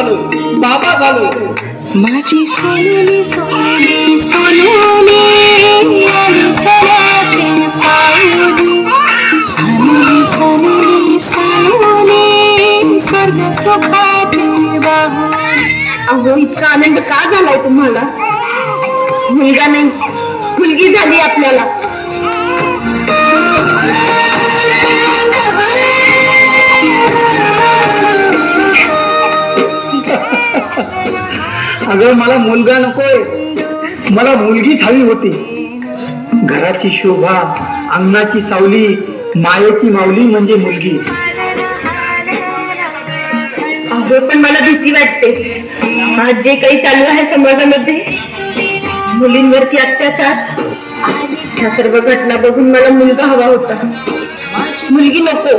झालो, बाबा झालो. माझी सोनुली सोनुली सोनुली आली सणाची पाऊली, सोनुली सोनुली सोनुली स्वर्ग सुखाची बाहुली. अहो इतका आनंद का झालाय तुम्हाला? मुलगा नाही मुलगी झाली आपल्याला. अगं मला मुलगा नकोय, मला मुलगीच हवी होती. घराची शोभा, अंगणाची सावली, मायेची माऊली म्हणजे मुलगी. अहो पण मला भीती वाटते. आज जे काही चालू आहे समाजामध्ये, मुलींवरती अत्याचार, ह्या सर्व घटना बघून मला मुलगा हवा होता, मुलगी नको.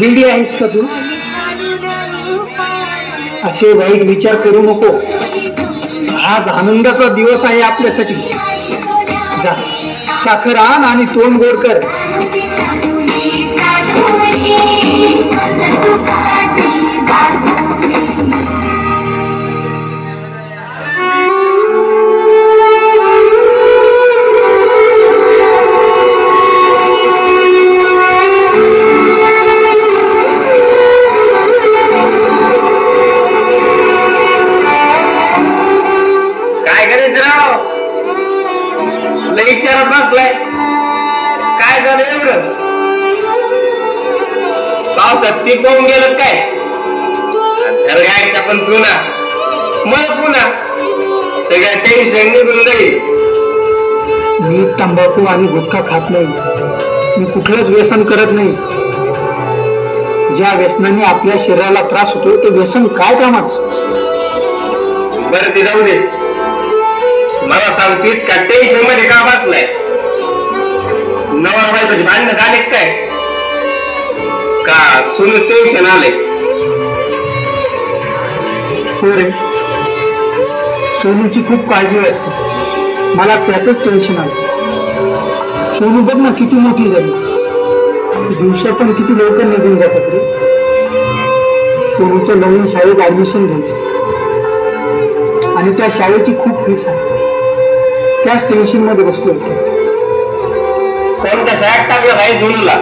बिडी आहेस का तू? असे वाईट विचार करू नको. आज आनंदाचा दिवस आहे आपल्यासाठी. जा साखर आण आणि तोंड गोड कर. विचारात बसलाय, काय झालं एवढं? पावसात पीक होऊन गेलं काय? घर गायचा पण चुना, मग पुन्हा सगळ्या टेन्शन निघून जाईल. मी तंबाखू आणि गुटखा खात नाही, मी कुठलंच व्यसन करत नाही. ज्या व्यसनाने आपल्या शरीराला त्रास होतो ते व्यसन काय कामाच? बरं ते जाऊ दे, मला सांगते का टेन्शन मध्ये का बसलाय? नवा बायकोची भांडणं झाले काय? का सोनू टेन्शन आले? हो रे, सोनूची खूप काळजी वाटते. मला त्याच टेन्शन आलं. सोनू बघ ना किती मोठी झाली, दिवसा पण किती लवकर निघून जातात रे. सोनूचं नवीन शाळेत ऍडमिशन घ्यायचं आणि त्या शाळेची खूप फीस आहे. त्याच टेन्शन मध्ये बसलो होतो. कोणत्या शाळेत टाकलं भाई सोनूला?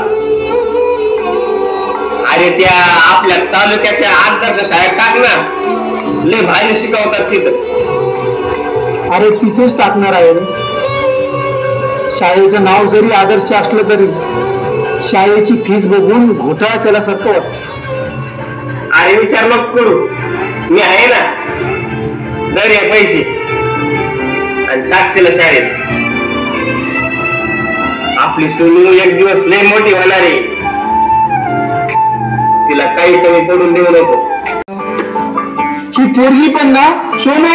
अरे त्या आपल्या तालुक्याच्या आदर्श शाळेत टाक ना, लय भारी शिकवतात तिथं. अरे तिथेच टाकणार आहे. शाळेचं नाव जरी आदर्श असलं तरी शाळेची फीस बघून घोटाळा केल्यासारखं वाटतं. अरे विचार नको करू, मी आहे ना, दर या पैसे आणि टाक तिला शाळेत. आपली सोनू एक दिवस लय मोठी होणार आहे, तिला काही कमी पडून देऊ नको. ही पोरगी पण ना सोनू.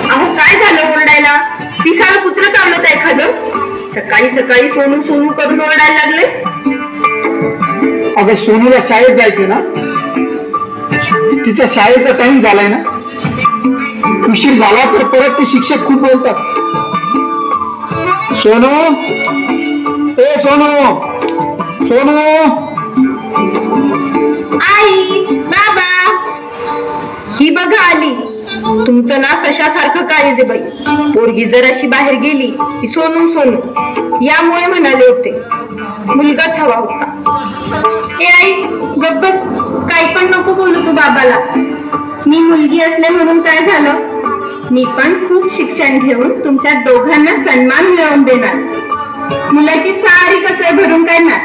अहो काय झालं ओरडायला? पिसाळ पुत्र चालत आहे एखादं? सकाळी सकाळी सोनू सोनू करून ओरडायला लागले. अगं सोनूला शाळेत जायचे ना, तिचा शाळेचा टाइम झालाय ना. उशीर झाला तर परत ते शिक्षक खूप बोलतात. सोनू, ए सोनू, सोनू. आई, बाबा, ही बघा आली. तुमचं ना सशासारखं काळीज आहे बाई. पोरगी जर अशी बाहेर गेली की सोनू सोनू यामुळे म्हणाले होते, मुलगाच हवा होता. ए आई गप्प बस, काही पण नको बोलू तू बाबाला. मी मुलगी असले म्हणून काय झालं? मी पण खूप शिक्षण घेऊन तुमच्या दोघांना सन्मान मिळवून देणार. मुलाची सारी कसर भरून काढणार.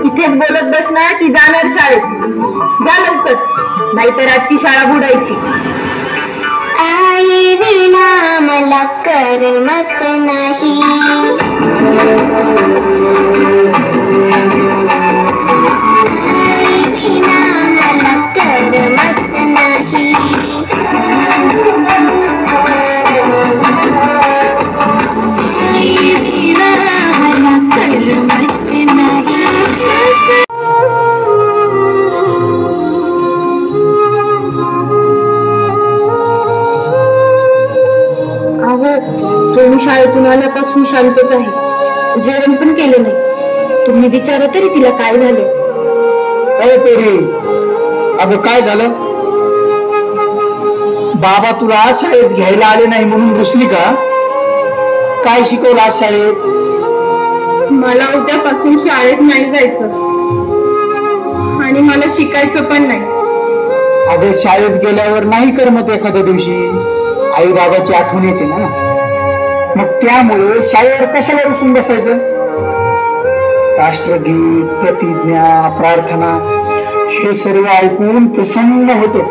इथेच बोलत बसणार की जाणार शाळेत? जा लवकर, नाहीतर आजची शाळा बुडायची. आई विना मला करमत नाही. आई विना मला करमत नाही. आई विना मला करमत नाही. सोनू शाळेतून आल्यापासून शांतच आहे, जेवण पण केलं नाही. तुम्ही विचारा तरी तिला काय झालं. अरे पेरी, अगं काय झालं? बाबा तुला आज शाळेत घ्यायला आले नाही म्हणून रुसली का? काय शिकवलं आज शाळेत? मला उद्यापासून शाळेत नाही जायचं आणि मला शिकायचं पण नाही. अगं शाळेत गेल्यावर नाही करमत एखाद्या दिवशी, आई बाबाची आठवण येते ना. मग त्यामुळे शाळेवर कशाला रुसून बसायचं? राष्ट्रगीत, प्रतिज्ञा, प्रार्थना हे सर्व ऐकून प्रसन्न होतो.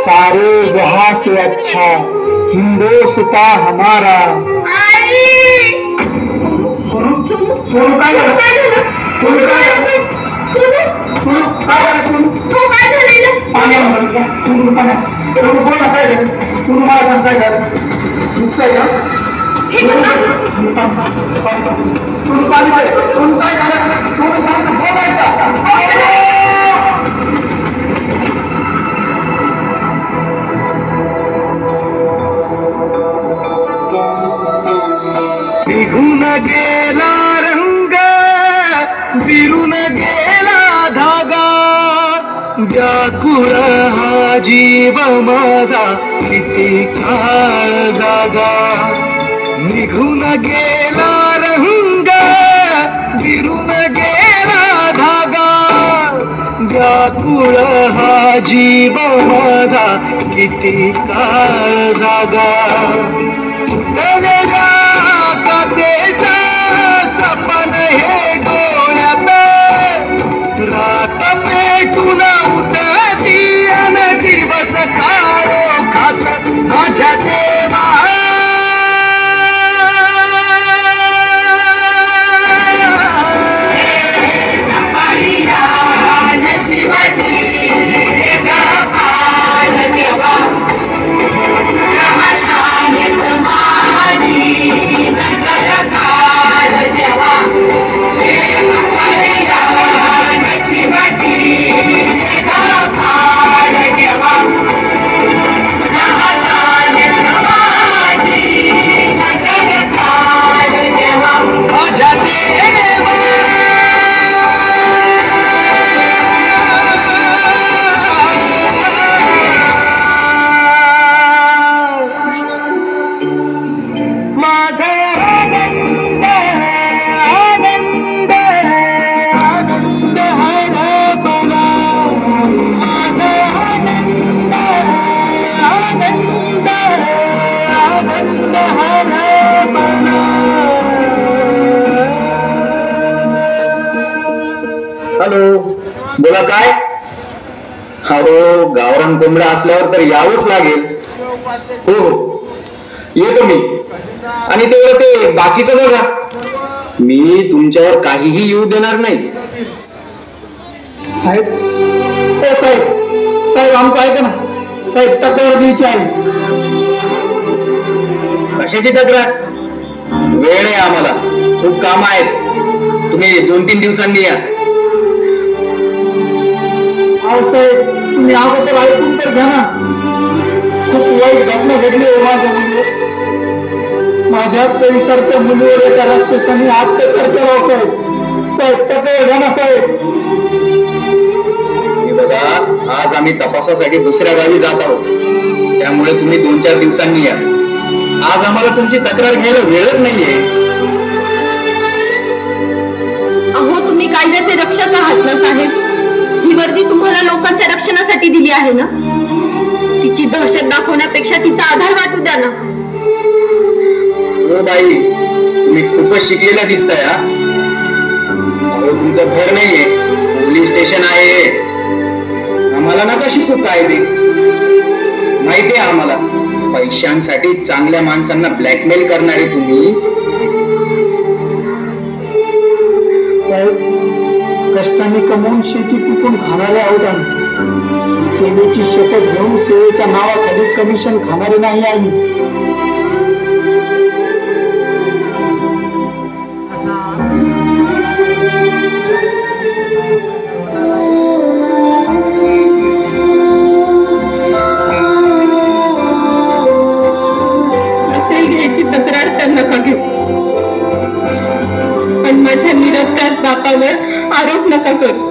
सारे जहां से अच्छा हिंदोस्तां हमारा. सोनू काय झालं? सोनू काय झालं? सोनू काय झालं? सोनू काय झालं? पाण्यावर घ्या. सोनू पाण्या. सोनू बोल ना काय झालं? सोनू मला सांग काय झालं? दुखतंय का? सोनू पाणी पाहिजे. सोनू काय झालं? सोनू सांग बोलायचं. निघून गेला रंग, विरून गेला धागा, व्याकुळ हा जीव माझा किती काळ जागा. निघून गेला रंग, विरून गेला धागा, व्याकुळ हा जीव माझा किती काळ जागा. तुटलेला काचेचा सपन हे डोळ्यात, रात पेटून उठती अन दिवस काळो खात माझ्या देवा. हॅलो, बोला काय? अहो गावरान कोंबडा असल्यावर तर यावंच लागेल. हो हो येतो मी. आणि तेवढं ते बाकीचं बघा, मी तुमच्यावर काहीही येऊ देणार नाही. साहेब, हो साहेब, साहेब आमचं ऐका ना साहेब, तक्रार द्यायची आहे. कशाची तक्रार? वेळ आहे आम्हाला, खूप काम आहेत. तुम्ही 2-3 दिवसांनी या. अहो साहेब, तुम्ही अगोदर ऐकून तर घ्या ना. खूप वाईट घटना घडली आहे माझ्या मुलीवर. माझ्या पेढीसारख्या मुलीवर एका राक्षसाने अत्याचार केला. साहेब, साहेब तक्रार घ्या ना साहेब. बघा, आज आम्ही तपासासाठी दुसऱ्या गावी जात आहोत, त्यामुळे तुम्ही 2-4 दिवसांनी या. आज आम्हाला तुमची तक्रार घ्यायला वेळच नाहीये. अहो तुम्ही कायद्याचे रक्षक आहात ना साहेब. ही वर्दी तुम्हाला लोकांच्या रक्षणासाठी दिली आहे ना. तिची दहशत दाखवण्यापेक्षा तिचा आधार वाटू द्या ना. हो बाई, तुम्ही खूपच शिकलेल्या दिसताय. तुमचं घर नाहीये, पोलीस स्टेशन आहे. आम्हाला नका शिकू कायदे. माहिती आहे आम्हाला, पैशांसाठी चांगल्या माणसांना ब्लॅकमेल करणारे तुम्ही. कष्टाने कमवून शेती पिकून खाणारे आहोत आम्ही. सेवेची शपथ घेऊन सेवेच्या नावाखाली कमिशन खाणारे नाही आम्ही. तक्रार तर नका घेऊ, पण माझ्या निरपराध बापावर आरोप नका करू.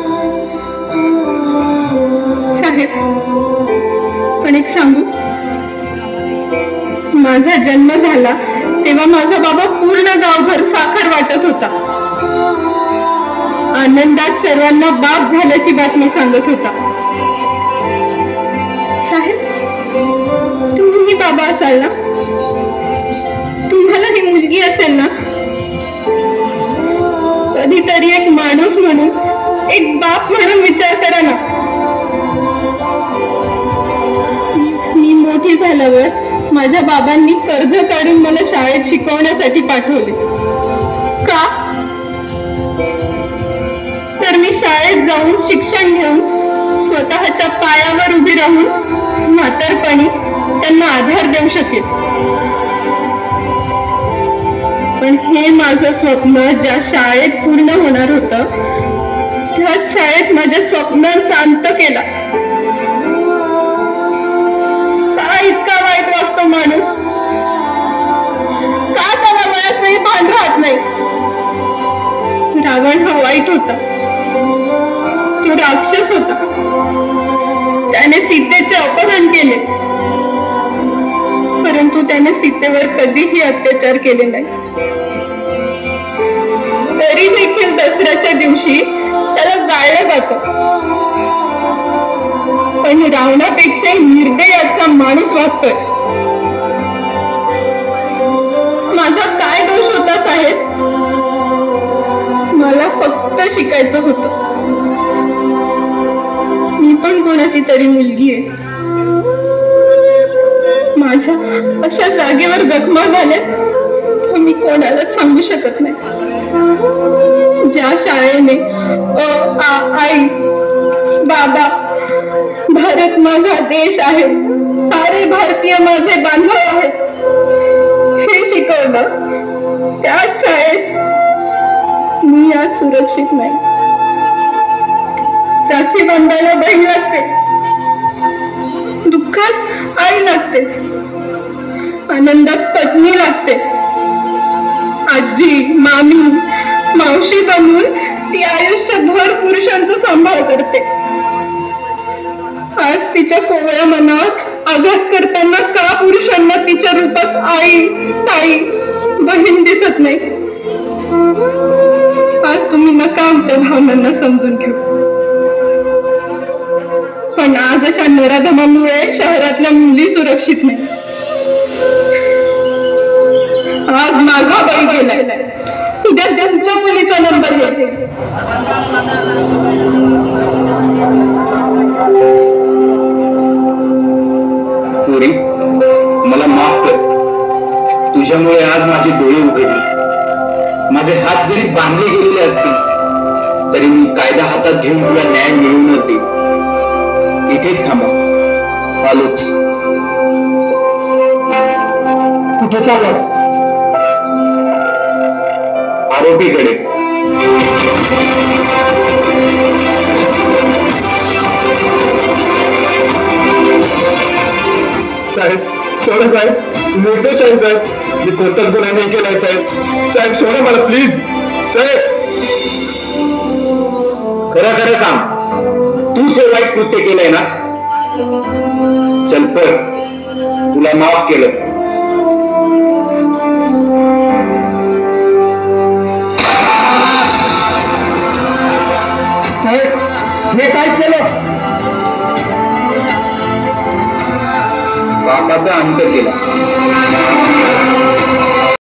पण एक सांगू, माझा जन्म झाला तेव्हा माझा बाबा पूर्ण गावभर साखर वाटत होता. आनंदात सर्वांना बाप झाल्याची बातमी सांगत होता. साहेब, तुम्ही बाबा असाल ना? तुम्हाला ही मुलगी असेल ना? कधीतरी एक माणूस म्हणून, एक बाप म्हणून विचार करा ना. मी मोठी झाल्यावर माझ्या बाबांनी कर्ज काढून मला शाळेत शिकवण्यासाठी पाठवले. का? तर मी शाळेत जाऊन शिक्षण घेऊन स्वतःच्या पायावर उभी राहून म्हातारपणी त्यांना आधार देऊ शकेल. पण हे माझं स्वप्न ज्या शाळेत पूर्ण होणार होतं, त्याच शाळेत माझ्या स्वप्नांचा अंत केला. का इतका वाईट वागतो माणूस? का त्याला वयाचंही भान राहत नाही? रावण हा वाईट होता, तो राक्षस होता. त्याने सीतेचे अपहरण केले, परंतु त्याने सीतेवर कधीही अत्याचार केले नाही. तरी देखील दसऱ्याच्या दिवशी त्याला जाळलं जातं. पण रावणापेक्षा निर्दयाचा माणूस वागतोय. माझा काय दोष होता साहेब? मला फक्त शिकायचं होतं. मी पण कोणाची तरी मुलगी आहे. माझ्या अशा जागेवर जखमा झाल्या तर मी कोणालाच सांगू शकत नाही. ज्या शाळेने आई, बाबा, भारत माझा देश आहे, सारे भारतीय माझे बांधव आहेत हे शिकवलं, त्याच शाळेत मी आज सुरक्षित नाही. राखी बांधायला बहीण लागते, दुःखात आई लागते, आनंदात पत्नी लागते. आजी, मामी, मावशी बनून ती आयुष्यभर पुरुषांचा सांभाळ करते. आज तिच्या कोवळ्या मनावर आघात करताना का पुरुषांना तिच्या रूपात आई, ताई, बहीण दिसत नाही? आज तुम्ही नका आमच्या भावनांना समजून घेऊ. पण आज अशा नराधमांमुळे शहरातल्या मुली सुरक्षित नाही. आज माझा बाई गेलाय, उद्या त्यांच्या मुलीचा नंबर येते. पुरी, मला माफ कर. तुझ्यामुळे आज माझे डोळे उघडले. माझे हात जरी बांधले गेलेले असतील तरी मी कायदा हातात घेऊन तुला न्याय मिळवूनच देईन. इथेच थांबा, आलोच. कुठे चालत? आरोपीकडे. साहेब, सोडा साहेब, निर्दोष आहे साहेब. मी कोणताच गुन्हा नाही केलाय साहेब. साहेब सोडा मला प्लीज. साहेब, खरं खरं सांग, तूच हे वाईट कृत्य केलंय ना? चल पर, तुला माफ केलं. साहेब, हे काय केलं? बापाचा अंत केला.